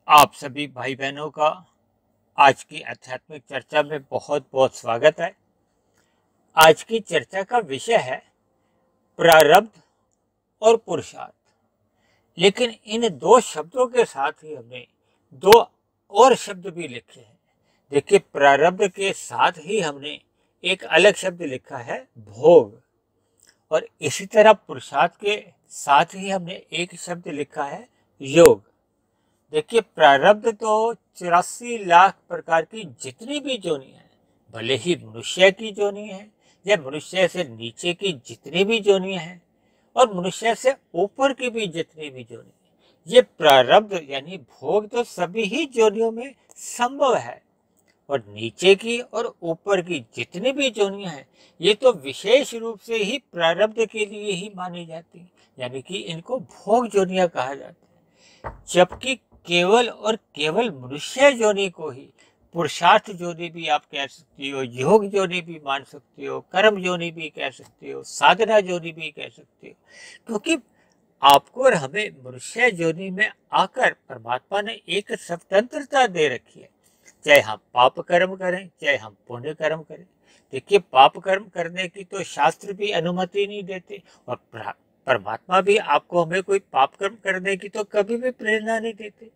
आप सभी भाई बहनों का आज की आध्यात्मिक चर्चा में बहुत बहुत स्वागत है। आज की चर्चा का विषय है प्रारब्ध और पुरुषार्थ। लेकिन इन दो शब्दों के साथ ही हमने दो और शब्द भी लिखे हैं। देखिए, प्रारब्ध के साथ ही हमने एक अलग शब्द लिखा है भोग, और इसी तरह पुरुषार्थ के साथ ही हमने एक शब्द लिखा है योग। देखिए, प्रारब्ध तो 84 लाख प्रकार की जितनी भी जोनी है, भले ही मनुष्य की जोनी है या मनुष्य से नीचे की जितनी भी जोनी है और मनुष्य से ऊपर की भी जितनी भी जोनी है, ये प्रारब्ध यानी भोग तो सभी ही जोनियों में संभव है। और नीचे की और ऊपर की जितनी भी जोनियां हैं, ये तो विशेष रूप से ही प्रारब्ध के लिए ही मानी जाती है, यानी कि इनको भोग जोनियां कहा जाता है। जबकि केवल और केवल मनुष्य जोनि को ही पुरुषार्थ जोनि भी आप कह सकती हो, योग जोनि भी मान सकती हो, कर्म जोनि भी कह सकती हो, साधना जोनि भी कह सकती हो। क्योंकि आपको और हमें मनुष्य जोनि में आकर परमात्मा ने एक स्वतंत्रता दे रखी है, चाहे हम पाप कर्म करें चाहे हम पुण्य कर्म करें। देखिए, पाप कर्म करने की तो शास्त्र भी अनुमति नहीं देते, और परमात्मा भी आपको हमें कोई पाप कर्म करने की तो कभी भी प्रेरणा नहीं देते।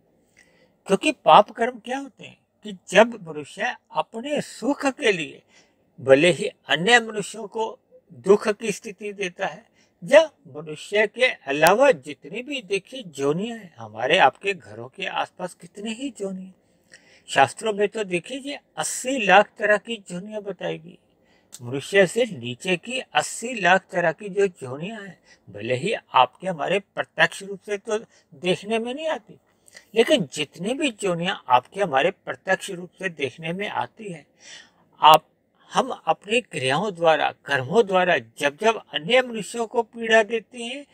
क्योंकि पाप कर्म क्या होते हैं कि जब मनुष्य अपने सुख के लिए भले ही अन्य मनुष्यों को दुख की स्थिति देता है, या मनुष्य के अलावा जितनी भी देखिए जोनियां हैं, हमारे आपके घरों के आसपास कितनी ही जोनियां, शास्त्रों में तो देखिए 80 लाख तरह की जोनियां बताई गई। मनुष्य से नीचे की 80 लाख तरह की जो जोनियां हैं, भले ही आपके हमारे प्रत्यक्ष रूप से तो देखने में नहीं आती, लेकिन जितनी भी जोनियां आपके हमारे प्रत्यक्ष रूप से देखने में आती है, आप हम अपनी क्रियाओं द्वारा कर्मों द्वारा जब जब अन्य मनुष्यों को पीड़ा देते हैं,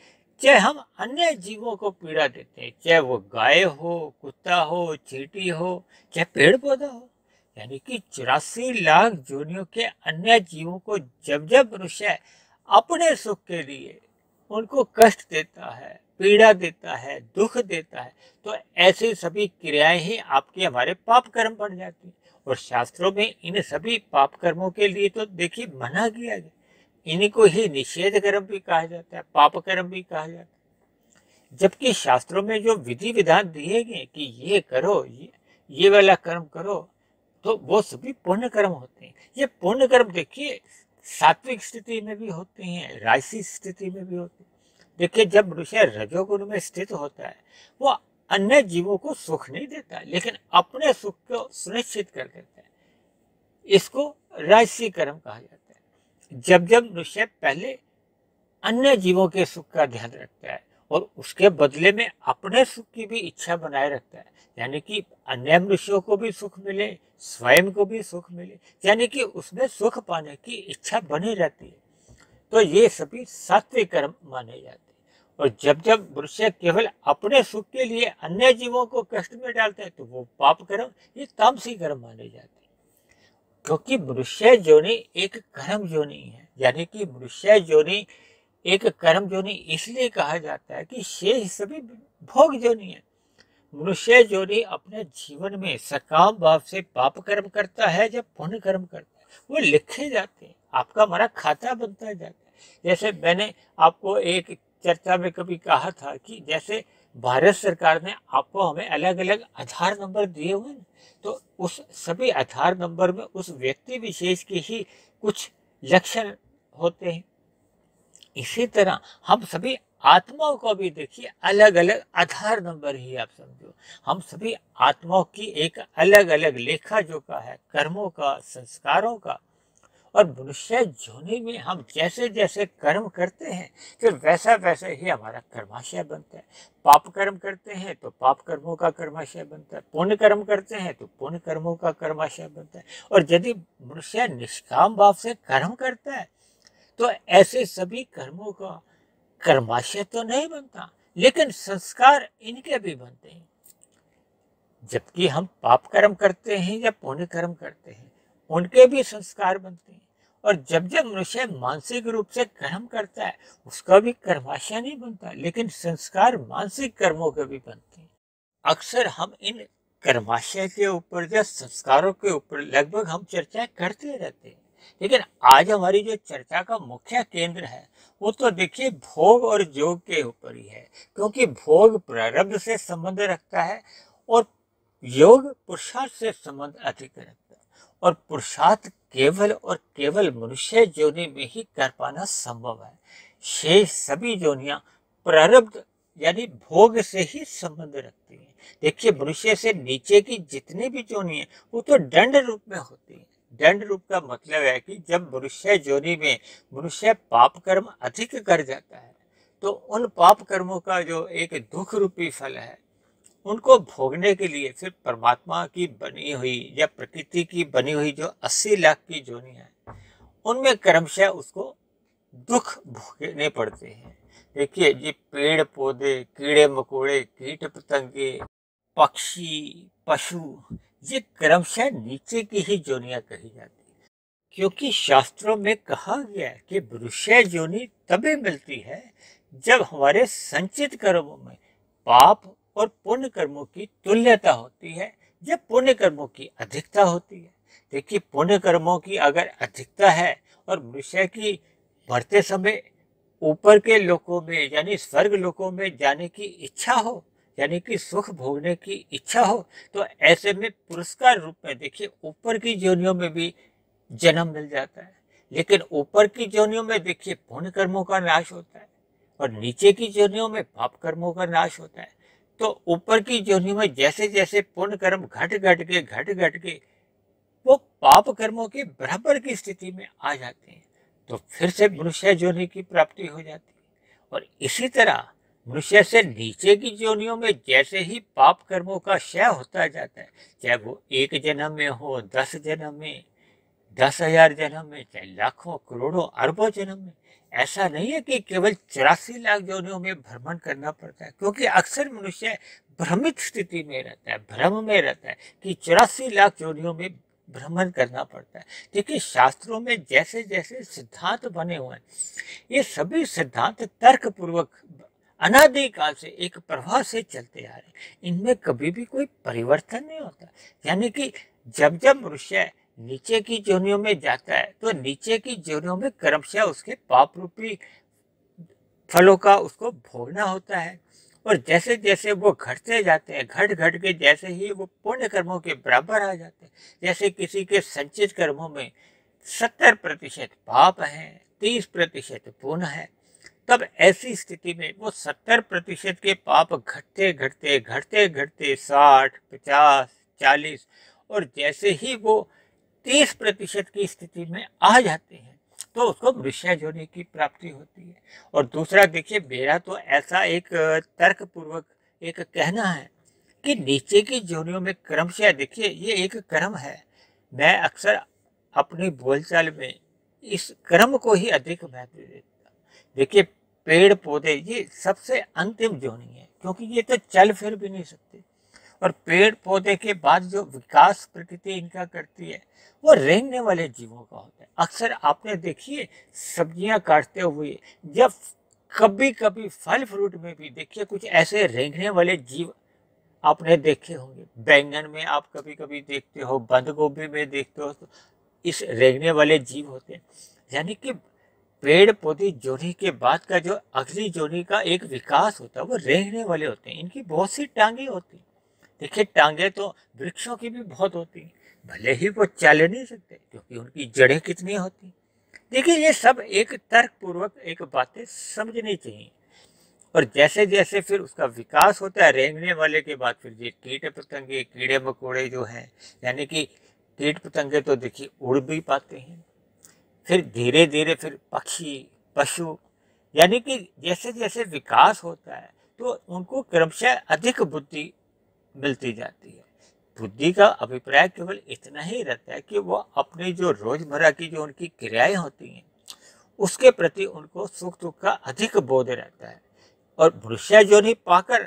चाहे हम अन्य जीवों को पीड़ा देते हैं, चाहे वो गाय हो, कुत्ता हो, चींटी हो, चाहे पेड़ पौधा हो, यानी कि 84 लाख जोनियों के अन्य जीवों को जब जब मनुष्य अपने सुख के लिए उनको कष्ट देता है, पीड़ा देता है, दुख देता है, तो ऐसी सभी क्रियाएं ही आपके हमारे पाप कर्म बन जाती हैं। और शास्त्रों में इन सभी पाप कर्मों के लिए तो देखिए मना किया गया, इन्हीं को ही निषेध कर्म भी कहा जाता है, पाप कर्म भी कहा जाता है। जबकि शास्त्रों में जो विधि विधान दिए गए कि ये करो, ये वाला कर्म करो, तो वो सभी पुण्य कर्म होते हैं। ये पुण्य कर्म देखिए सात्विक स्थिति में भी होते हैं, राजसी स्थिति में भी होते हैं। देखिए, जब मनुष्य रजोगुण में स्थित होता है, वो अन्य जीवों को सुख नहीं देता, लेकिन अपने सुख को सुनिश्चित कर देता है। इसको राजसी कर्म कहा जाता है। जब जब मनुष्य पहले अन्य जीवों के सुख का ध्यान रखता है और उसके बदले में अपने सुख की भी इच्छा बनाए रखता है, यानी कि अन्य मनुष्यों को भी सुख मिले, स्वयं को भी सुख मिले, यानी कि उसमें सुख पाने की इच्छा बनी रहती है, तो ये सभी सात्विक कर्म माने जाते हैं। और जब जब मनुष्य केवल अपने सुख के लिए अन्य जीवों को कष्ट में डालता है, तो वो पाप कर्म, ये तामसी कर्म माने जाते हैं। क्योंकि मनुष्य जोनि एक कर्म जोनि है, यानी कि मनुष्य जोनि एक कर्म जोनि इसलिए कहा जाता है कि शेष सभी भोग जोनि है। मनुष्य जोनि अपने जीवन में सकाम भाव से पाप कर्म करता है, जब पुण्य कर्म करता है, वो लिखे जाते हैं, आपका हमारा खाता बनता जाता है। जैसे मैंने आपको एक चर्चा में कभी कहा था कि जैसे भारत सरकार ने आपको हमें अलग अलग आधार नंबर दिए हुए हैं, तो उस सभी आधार नंबर में उस व्यक्ति विशेष के ही कुछ लक्षण होते हैं। इसी तरह हम सभी आत्माओं को भी देखिए अलग अलग आधार नंबर ही आप समझो, हम सभी आत्माओं की एक अलग अलग लेखा जोखा है, कर्मों का, संस्कारों का। और मनुष्य जोनि में हम जैसे जैसे कर्म करते हैं, फिर वैसा वैसा ही हमारा कर्माशय बनता है। पाप कर्म करते हैं तो पाप कर्मों का कर्माशय बनता है, पुण्य कर्म करते हैं तो पुण्य कर्मों का कर्माशय बनता है। और यदि मनुष्य निष्काम भाव से कर्म करता है, तो ऐसे सभी कर्मों का कर्माशय तो नहीं बनता, लेकिन संस्कार इनके भी बनते हैं। जबकि हम पाप कर्म करते हैं या पुण्य कर्म करते हैं, उनके भी संस्कार बनते हैं। और जब जब मनुष्य मानसिक रूप से कर्म करता है, उसका भी कर्माशय नहीं बनता, लेकिन संस्कार मानसिक कर्मों के भी बनते हैं। अक्सर हम इन कर्माशय के ऊपर या संस्कारों के ऊपर लगभग हम चर्चा करते रहते हैं, लेकिन आज हमारी जो चर्चा का मुख्य केंद्र है वो तो देखिए भोग और योग के ऊपर ही है, क्योंकि भोग प्रारब्ध से संबंध रखता है और योग पुरुषार्थ से संबंध अधिक रखता है, और पुरुषार्थ केवल और केवल मनुष्य योनि में ही कर पाना संभव है। शेष सभी योनियां प्रारब्ध यानी भोग से ही संबंध रखती हैं। देखिए मनुष्य से नीचे की जितनी भी योनि है वो तो दंड रूप में होती है। दंड रूप का मतलब है कि जब मनुष्य योनि में मनुष्य पाप कर्म अधिक कर जाता है तो उन पाप कर्मों का जो एक दुख रूपी फल है उनको भोगने के लिए फिर परमात्मा की बनी हुई या प्रकृति की बनी हुई जो 80 लाख की योनि है उनमें क्रमशः उसको दुख भोगने पड़ते हैं। देखिए ये पेड़ पौधे, कीड़े मकोड़े, कीट पतंगे, पक्षी, पशु, ये क्रमशः नीचे की ही योनियां कही जाती है, क्योंकि शास्त्रों में कहा गया है कि मनुष्य योनि तभी मिलती है जब हमारे संचित कर्मों में पाप और पुण्य कर्मों की तुल्यता होती है, जब पुण्य कर्मों की अधिकता होती है। देखिए पुण्य कर्मों की अगर अधिकता है और मनुष्य की मरते समय ऊपर के लोकों में यानी स्वर्ग लोकों में जाने की इच्छा हो, यानी कि सुख भोगने की इच्छा हो, तो ऐसे में पुरस्कार रूप में देखिए ऊपर की योनियों में भी जन्म मिल जाता है। लेकिन ऊपर की योनियों में देखिए पुण्य कर्मों का नाश होता है और नीचे की योनियों में पाप कर्मों का नाश होता है। तो ऊपर की योनियों में जैसे जैसे पुण्य कर्म घट घट के वो पाप कर्मों के बराबर की स्थिति में आ जाते हैं, तो फिर से मनुष्य योनि की प्राप्ति हो जाती है। और इसी तरह मनुष्य से नीचे की योनियों में जैसे ही पाप कर्मों का क्षय होता जाता है, चाहे वो 1 जन्म में हो, 10 जन्म में, 10,000 जन्म में, चाहे लाखों करोड़ों अरबों जन्म में, ऐसा नहीं है कि केवल 84 लाख योनियों में भ्रमण करना पड़ता है, क्योंकि अक्सर मनुष्य भ्रमित स्थिति में रहता है, भ्रम में रहता है कि 84 लाख योनियों में भ्रमण करना पड़ता है। देखिए शास्त्रों में जैसे जैसे सिद्धांत बने हुए हैं ये सभी सिद्धांत तर्क पूर्वक अनादिकाल से एक प्रवाह से चलते आ रहे हैं, इनमें कभी भी कोई परिवर्तन नहीं होता। यानी कि जब जब मनुष्य नीचे की योनियों में जाता है तो नीचे की योनियों में क्रमशः उसके पाप रूपी फलों का उसको भोगना होता है, और जैसे जैसे वो घटते जाते हैं, घट घट के जैसे ही वो पुण्य कर्मों के बराबर आ जाते हैं, जैसे किसी के संचित कर्मों में 70% पाप है, 30% पुण्य है, तब ऐसी स्थिति में वो 70% के पाप घटते घटते 60, 50, 40 और जैसे ही वो 30% की स्थिति में आ जाते हैं तो उसको मनुष्य योनि की प्राप्ति होती है। और दूसरा देखिए मेरा तो ऐसा एक तर्क पूर्वक एक कहना है कि नीचे की योनियों में क्रमशः देखिए ये एक क्रम है, मैं अक्सर अपनी बोलचाल में इस क्रम को ही अधिक महत्व देता। देखिए पेड़ पौधे ये सबसे अंतिम योनि है, क्योंकि ये तो चल फिर भी नहीं सकते, और पेड़ पौधे के बाद जो विकास प्रकृति इनका करती है वो रेंगने वाले जीवों का होता है। अक्सर आपने देखिए सब्जियां काटते हुए जब कभी कभी फल फ्रूट में भी देखिए कुछ ऐसे रेंगने वाले जीव आपने देखे होंगे। बैंगन में आप कभी कभी देखते हो, बंद गोभी में देखते हो, तो इस रेंगने वाले जीव होते हैं। यानी कि पेड़ पौधे जोड़ी के बाद का जो अगली जोड़ी का एक विकास होता है वो रेंगने वाले होते हैं। इनकी बहुत सी टांगे होती हैं। देखिए टांगे तो वृक्षों की भी बहुत होती हैं, भले ही वो चल नहीं सकते क्योंकि उनकी जड़ें कितनी होती। देखिए ये सब एक तर्क पूर्वक एक बातें समझनी चाहिए। और जैसे जैसे फिर उसका विकास होता है रेंगने वाले के बाद फिर ये कीट पतंगे, कीड़े मकोड़े जो हैं, यानी कि कीट पतंगे तो देखिए उड़ भी पाते हैं, फिर धीरे धीरे फिर पक्षी, पशु, यानी कि जैसे जैसे विकास होता है तो उनको क्रमशः अधिक बुद्धि मिलती जाती है। बुद्धि का अभिप्राय केवल इतना ही रहता है कि वो अपनी जो रोजमर्रा की जो उनकी क्रियाएं होती हैं उसके प्रति उनको सुख दुख का अधिक बोध रहता है। और मनुष्य योनि पाकर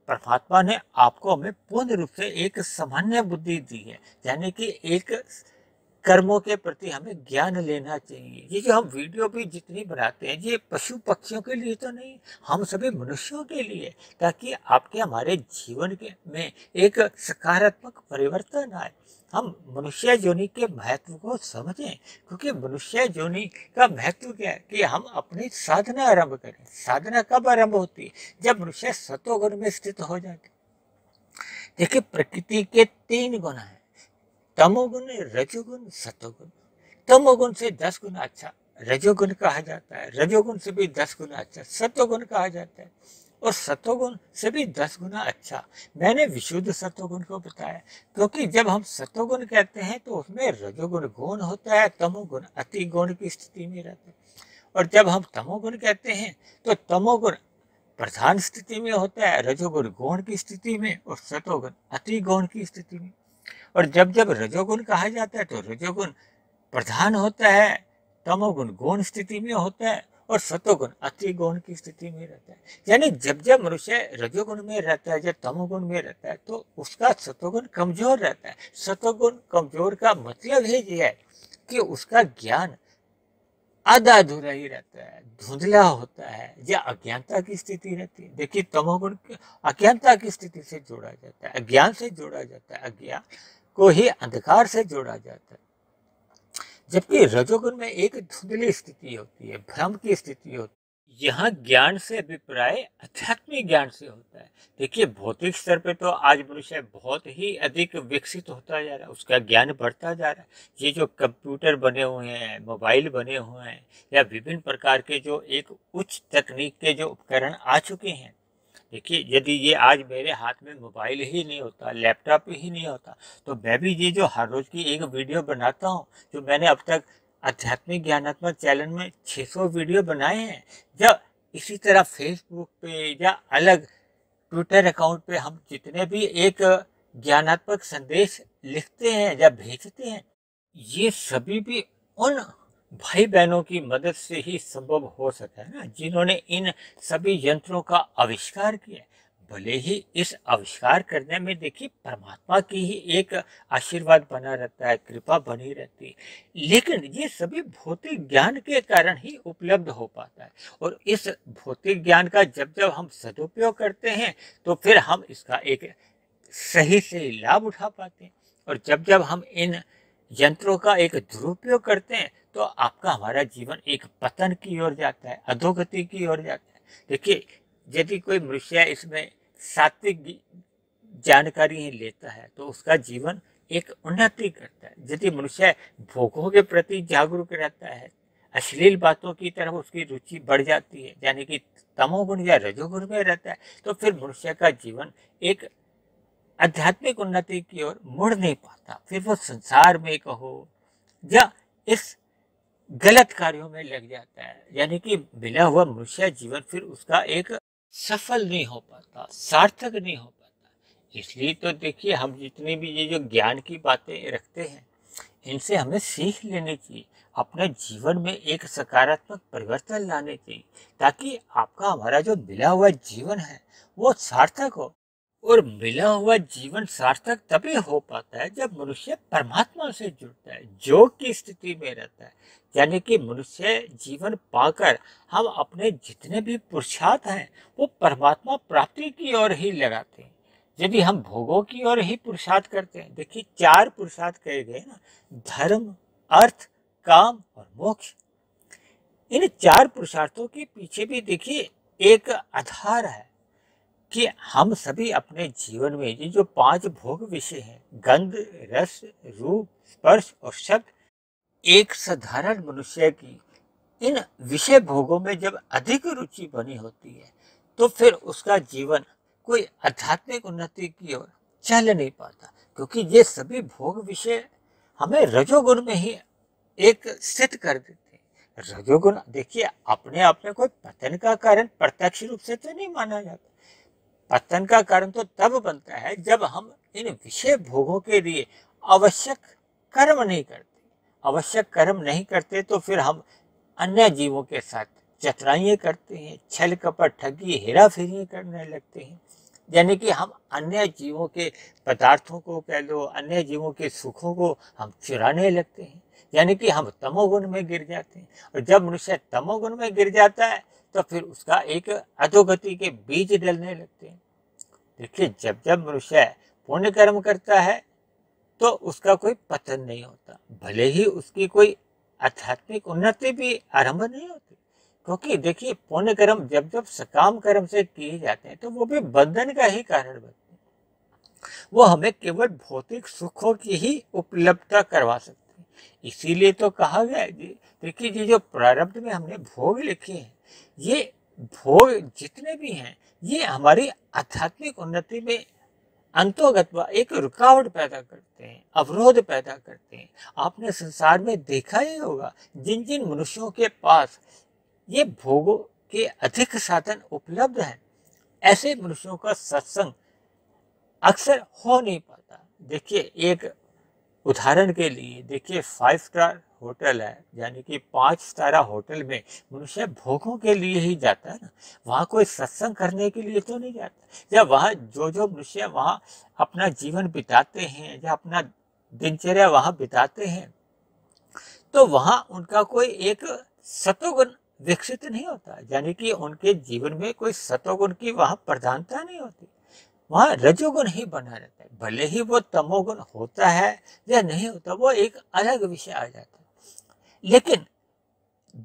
परमात्मा ने आपको हमें पूर्ण रूप से एक सामान्य बुद्धि दी है, यानी कि एक कर्मों के प्रति हमें ज्ञान लेना चाहिए। ये जो हम वीडियो भी जितनी बनाते हैं, ये पशु पक्षियों के लिए तो नहीं, हम सभी मनुष्यों के लिए, ताकि आपके हमारे जीवन के में एक सकारात्मक परिवर्तन आए। हम मनुष्य योनि के महत्व को समझें, क्योंकि मनुष्य योनि का महत्व क्या है कि हम अपनी साधना आरंभ करें। साधना कब आरंभ होती है? जब मनुष्य सतोगुण में स्थित हो जाते। देखिए, प्रकृति के 3 गुण हैं, तमोगुण, रजोगुण, सतोगुण। तमोगुण से 10 गुना अच्छा रजोगुण कहा जाता है, रजोगुण से भी 10 गुना अच्छा सतोगुण कहा जाता है, और सतोगुण से भी 10 गुना अच्छा मैंने विशुद्ध सतोगुण को बताया। क्योंकि जब हम सतोगुण कहते हैं तो उसमें रजोगुण गौण होता है, तमोगुण अति गौण की स्थिति में रहता है। और जब हम तमोगुण कहते हैं तो तमोगुण प्रधान स्थिति में होता है, रजोगुण गौण की स्थिति में, और सतोगुण अति गौण की स्थिति में। और जब जब रजोगुण कहा जाता है तो रजोगुण प्रधान होता है, तमोगुण गौण स्थिति में होता है, और सतोगुण अति गौण की स्थिति में रहता है। यानी जब जब मनुष्य रजोगुण में रहता है, जब तमोगुण में रहता है, तो उसका सतोगुण कमजोर रहता है। सतोगुण कमजोर का मतलब ही ये है कि उसका ज्ञान आधा अधूरा ही रहता है, धुंधला होता है, या अज्ञानता की स्थिति रहती है। देखिए, तमोगुण अज्ञानता की स्थिति से जोड़ा जाता है, अज्ञान से जोड़ा जाता है, अज्ञान को ही अंधकार से जोड़ा जाता है। जबकि रजोगुण में एक धुंधली स्थिति होती है, भ्रम की स्थिति होती है। यहाँ ज्ञान से अभिप्राय आध्यात्मिक ज्ञान से होता है। देखिए, भौतिक स्तर पे तो आज मनुष्य बहुत ही अधिक विकसित होता जा रहा है, उसका ज्ञान बढ़ता जा रहा है। ये जो कंप्यूटर बने हुए हैं, मोबाइल बने हुए हैं, या विभिन्न प्रकार के जो एक उच्च तकनीक के जो उपकरण आ चुके हैं। देखिए, यदि ये आज मेरे हाथ में मोबाइल ही नहीं होता, लैपटॉप ही नहीं होता, तो मैं भी ये जो हर रोज की एक वीडियो बनाता हूँ, जो मैंने अब तक आध्यात्मिक ज्ञानात्मक चैनल में 600 वीडियो बनाए हैं, जब इसी तरह फेसबुक पे या अलग ट्विटर अकाउंट पे हम जितने भी एक ज्ञानात्मक संदेश लिखते हैं या भेजते हैं, ये सभी भी उन भाई बहनों की मदद से ही संभव हो सका है ना, जिन्होंने इन सभी यंत्रों का आविष्कार किया। भले ही इस आविष्कार करने में देखिए परमात्मा की ही एक आशीर्वाद बना रहता है, कृपा बनी रहती है, लेकिन ये सभी भौतिक ज्ञान के कारण ही उपलब्ध हो पाता है। और इस भौतिक ज्ञान का जब जब हम सदुपयोग करते हैं तो फिर हम इसका एक सही से लाभ उठा पाते हैं। और जब जब हम इन यंत्रों का एक दुरुपयोग करते हैं तो आपका हमारा जीवन एक पतन की ओर जाता है, अधोगति की ओर जाता है। देखिए, यदि कोई मनुष्य इसमें सात्विक जानकारी ही लेता है तो उसका जीवन एक उन्नति करता है। यदि मनुष्य भोगों के प्रति जागरूक रहता है, अश्लील बातों की तरफ उसकी रुचि बढ़ जाती है, यानी कि तमोगुण या रजोगुण में रहता है, तो फिर मनुष्य का जीवन एक आध्यात्मिक उन्नति की ओर मुड़ नहीं पाता। फिर वो संसार में कहो या इस गलत कार्यों में लग जाता है, यानी कि मिला हुआ मनुष्य जीवन फिर उसका एक सफल नहीं हो पाता, सार्थक नहीं हो पाता। इसलिए तो देखिए, हम जितनी भी ये जो ज्ञान की बातें रखते हैं, इनसे हमें सीख लेनी चाहिए, अपने जीवन में एक सकारात्मक परिवर्तन लाने चाहिए, ताकि आपका हमारा जो मिला हुआ जीवन है वो सार्थक हो। और मिला हुआ जीवन सार्थक तभी हो पाता है जब मनुष्य परमात्मा से जुड़ता है, योग की स्थिति में रहता है। यानी कि मनुष्य जीवन पाकर हम अपने जितने भी पुरुषार्थ हैं वो परमात्मा प्राप्ति की ओर ही लगाते हैं। यदि हम भोगों की ओर ही पुरुषार्थ करते हैं, देखिए 4 पुरुषार्थ कहे गए ना, धर्म, अर्थ, काम और मोक्ष। इन 4 पुरुषार्थों के पीछे भी देखिए एक आधार है कि हम सभी अपने जीवन में ये जो 5 भोग विषय हैं, गंध, रस, रूप, स्पर्श और शब्द, एक साधारण मनुष्य की इन विषय भोगों में जब अधिक रुचि बनी होती है तो फिर उसका जीवन कोई आध्यात्मिक उन्नति की ओर चल नहीं पाता, क्योंकि ये सभी भोग विषय हमें रजोगुण में ही एक स्थित कर देते हैं। रजोगुण देखिए अपने आप में कोई पतन का कारण प्रत्यक्ष रूप से तो नहीं माना जाता। पतन का कारण तो तब बनता है जब हम इन विषय भोगों के लिए आवश्यक कर्म नहीं करते। आवश्यक कर्म नहीं करते तो फिर हम अन्य जीवों के साथ चतुराइयाँ करते हैं, छल कपट ठगी हेरा फेरी करने लगते हैं। यानी कि हम अन्य जीवों के पदार्थों को कह लो, अन्य जीवों के सुखों को हम चुराने लगते हैं, यानी कि हम तमोगुण में गिर जाते हैं। और जब मनुष्य तमोगुण में गिर जाता है तो फिर उसका एक अधोगति के बीज डलने लगते हैं। देखिए, जब जब मनुष्य पुण्य कर्म करता है तो उसका कोई पतन नहीं होता, भले ही उसकी कोई आध्यात्मिक उन्नति भी आरंभ नहीं होती, क्योंकि देखिए पुण्य कर्म जब जब सकाम कर्म से किए जाते हैं तो वो भी बंधन का ही कारण बनते हैं। वो हमें केवल भौतिक सुखों की ही उपलब्धता करवा सकते हैं। इसीलिए तो कहा गया है जी, देखिए ये जो प्रारब्ध में हमने भोग लिखे हैं, ये भोग जितने भी हैं ये हमारी आध्यात्मिक उन्नति में अंतोगत्वा एक रुकावट पैदा करते हैं, अवरोध पैदा करते हैं। आपने संसार में देखा ही होगा, जिन जिन मनुष्यों के पास ये भोगों के अधिक साधन उपलब्ध हैं, ऐसे मनुष्यों का सत्संग अक्सर हो नहीं पाता। देखिए, एक उदाहरण के लिए देखिए, 5 स्टार होटल है, यानी कि 5 सितारा होटल में मनुष्य भोगों के लिए ही जाता है ना, वहाँ कोई सत्संग करने के लिए तो नहीं जाता। या वहाँ जो जो मनुष्य वहाँ अपना जीवन बिताते हैं या अपना दिनचर्या वहाँ बिताते हैं, तो वहाँ उनका कोई एक सतोगुण विकसित नहीं होता, यानी कि उनके जीवन में कोई सतोगुण की वहाँ प्रधानता नहीं होती, वहाँ रजोगुण ही बना रहता है। भले ही वो तमोगुण होता है या नहीं होता, वो एक अलग विषय आ जाता है। लेकिन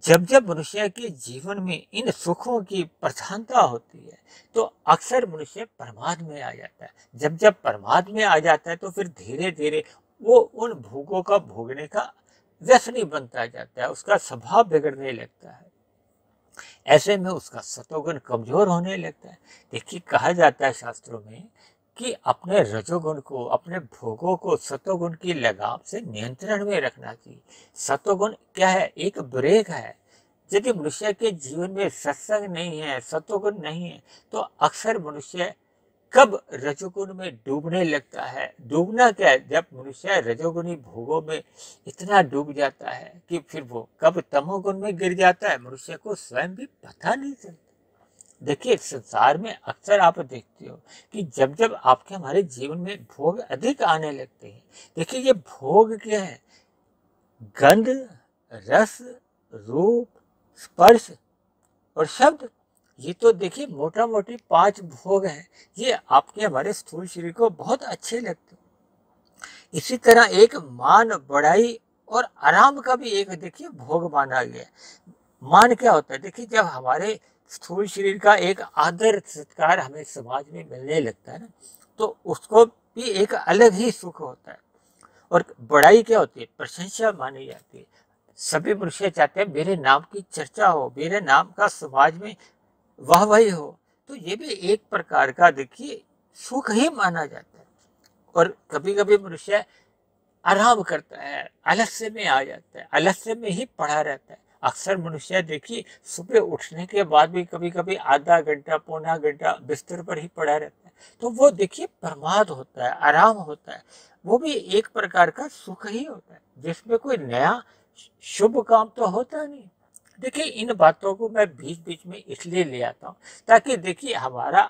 जब जब मनुष्य के जीवन में इन सुखों की प्रधानता होती है तो अक्सर मनुष्य प्रमाद में आ जाता है। जब जब प्रमाद में आ जाता है तो फिर धीरे धीरे वो उन भोगों का भोगने का व्यसनी बनता जाता है, उसका स्वभाव बिगड़ने लगता है। ऐसे में उसका सतोगुण कमजोर होने लगता है। देखिए, कहा जाता है शास्त्रों में कि अपने रजोगुण को, अपने भोगों को सतोगुण की लगाम से नियंत्रण में रखना चाहिए। सतोगुण क्या है? एक ब्रेक है। यदि मनुष्य के जीवन में सत्संग नहीं है, सतोगुण नहीं है, तो अक्सर मनुष्य कब रजोगुण में डूबने लगता है। डूबना क्या है? जब मनुष्य रजोगुणी भोगों में इतना डूब जाता है कि फिर वो कब तमोगुण में गिर जाता है, मनुष्य को स्वयं भी पता नहीं चलता। देखिए, संसार में अक्सर आप देखते हो कि जब जब आपके हमारे जीवन में भोग अधिक आने लगते हैं, देखिए ये भोग क्या है? गंध, रस, रूप, स्पर्श और शब्द, ये तो देखिए मोटा मोटी 5 भोग हैं। ये आपके हमारे स्थूल शरीर को बहुत अच्छे लगते हैं। इसी तरह एक मान, बढ़ाई और आराम का भी एक देखिए भोग माना गया है। मान क्या होता है? देखिए, जब हमारे स्थूल शरीर का एक आदर सत्कार हमें समाज में मिलने लगता है ना, तो उसको भी एक अलग ही सुख होता है। और बड़ाई क्या होती है? प्रशंसा मानी जाती है। सभी मनुष्य चाहते हैं मेरे नाम की चर्चा हो, मेरे नाम का समाज में वाहवाही हो, तो ये भी एक प्रकार का देखिए सुख ही माना जाता है। और कभी कभी मनुष्य आराम करता है, आलस्य में आ जाता है, आलस्य में ही पड़ा रहता है। अक्सर मनुष्य देखिए सुबह उठने के बाद भी कभी कभी आधा घंटा, पौना घंटा बिस्तर पर ही पड़ा रहता है, तो वो देखिए प्रमाद होता है, आराम होता है। वो भी एक प्रकार का सुख ही होता है, जिसमें कोई नया शुभ काम तो होता नहीं। देखिए, इन बातों को मैं बीच बीच में इसलिए ले आता हूँ ताकि देखिए हमारा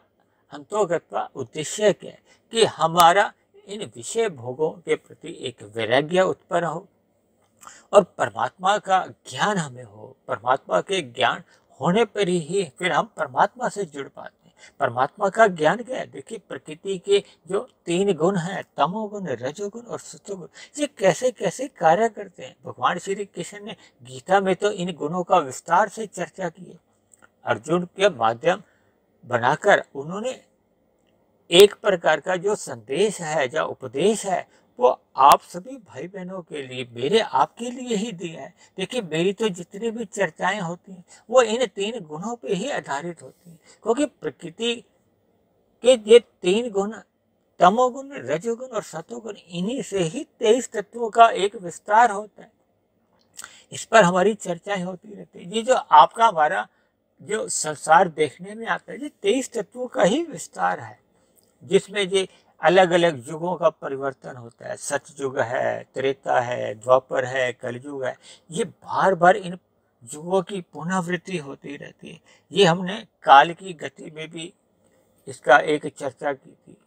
अंतोगत उद्देश्य क्या है कि हमारा इन विषय भोगों के प्रति एक वैराग्य उत्पन्न हो और परमात्मा का ज्ञान हमें हो। परमात्मा के ज्ञान होने पर ही फिर हम परमात्मा से जुड़ पाते हैं। परमात्मा का ज्ञान क्या है? देखिए, प्रकृति के जो 3 गुण हैं, तमोगुण, रजोगुण और सतोगुण, ये कैसे कैसे कार्य करते हैं। भगवान श्री कृष्ण ने गीता में तो इन गुणों का विस्तार से चर्चा की है। अर्जुन के माध्यम बनाकर उन्होंने एक प्रकार का जो संदेश है, जो उपदेश है, वो आप सभी भाई बहनों के लिए, मेरे आपके लिए ही दिया है। देखिए, मेरी तो जितनी भी चर्चाएं होती हैं वो इन 3 गुणों पे ही आधारित होती हैं, क्योंकि प्रकृति के ये 3 गुण, तमोगुण, रजोगुण और सतोगुण, इन्हीं से ही 23 तत्वों का एक विस्तार होता है। इस पर हमारी चर्चाएं होती रहती है। ये जो आपका हमारा जो संसार देखने में आता है, ये 23 तत्वों का ही विस्तार है, जिसमें ये अलग अलग युगों का परिवर्तन होता है। सतयुग है, त्रेता है, द्वापर है, कलयुग है। ये बार बार इन युगों की पुनरावृत्ति होती रहती है। ये हमने काल की गति में भी इसका एक चर्चा की थी।